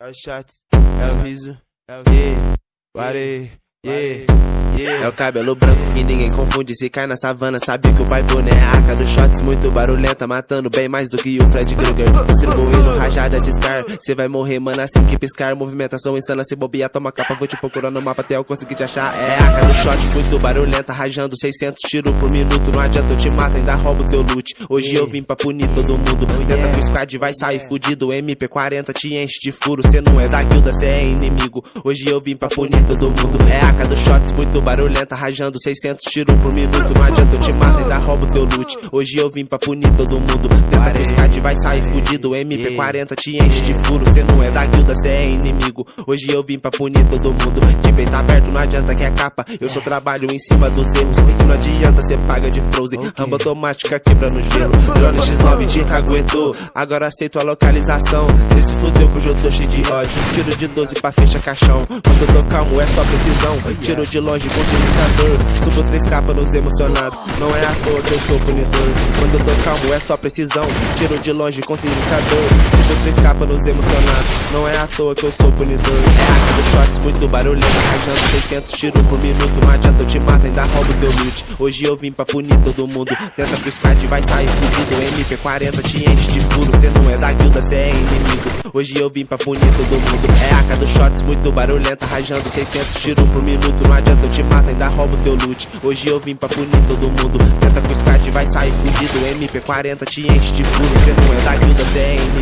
É o shot, é o riso, é o yeah, parei, yeah. É o cabelo branco que ninguém confunde. Se cai na savana, sabe que o pai pô, né? A AK dos shots muito barulhenta, matando bem mais do que o Fred Krueger. Distribuindo rajada de Scar. Cê vai morrer, mano, assim que piscar. Movimentação insana, se bobear, toma capa. Vou te procurar no mapa até eu conseguir te achar. É a AK dos shots muito barulhenta, rajando 600 tiros por minuto. Não adianta, eu te mato, ainda roubo teu loot. Hoje eu vim pra punir todo mundo. Tenta que o squad vai sair fudido. MP40 te enche de furo. Cê não é da guilda, cê é inimigo. Hoje eu vim pra punir todo mundo. É a AK dos shots muito barulhenta, rajando 600 tiros por minuto. Não adianta, eu te mato, ainda roubo teu loot. Hoje eu vim pra punir todo mundo. Tenta que o squad vai sair fudido. MP40 te enche de furo. Cê não é da guilda, cê é inimigo. Hoje eu vim pra punir todo mundo. De peito aberto, não adianta que é capa. Eu só trabalho em cima dos erros. E não adianta, cê paga de frozen. Ramba automática quebrando gelo. Drone X9 te caguetou. Agora aceito a localização. Cê se fudeu porque eu tô cheio de ódio. Tiro de 12 pra fechar caixão. Quando eu tô calmo é só precisão. Tiro de longe com silenciador. Subo 3 capas nos emocionados. Não é à toa que eu sou punidor. Quando eu tô calmo é só precisão. Tiro de longe com silenciador. Subo 3 capas nos emocionados. Não é à toa que eu sou punidor. É a dos shots muito barulhento, rajando 600 tiros por minuto. Não adianta, eu te mato, ainda roubo teu loot. Hoje eu vim pra punir todo mundo. Tenta que o squad vai sair fudido. MP40 te enche de furo. Cê não é da guilda, cê é inimigo. Hoje eu vim pra punir todo mundo. É a AK dos shots muito barulhenta, rajando 600 tiros por minuto. Não adianta, eu te mato, ainda roubo teu loot. Hoje eu vim pra punir todo mundo. Tenta que o squad vai sair fudido. MP40 te enche de furo. Cê não é da guilda, cê é inimigo.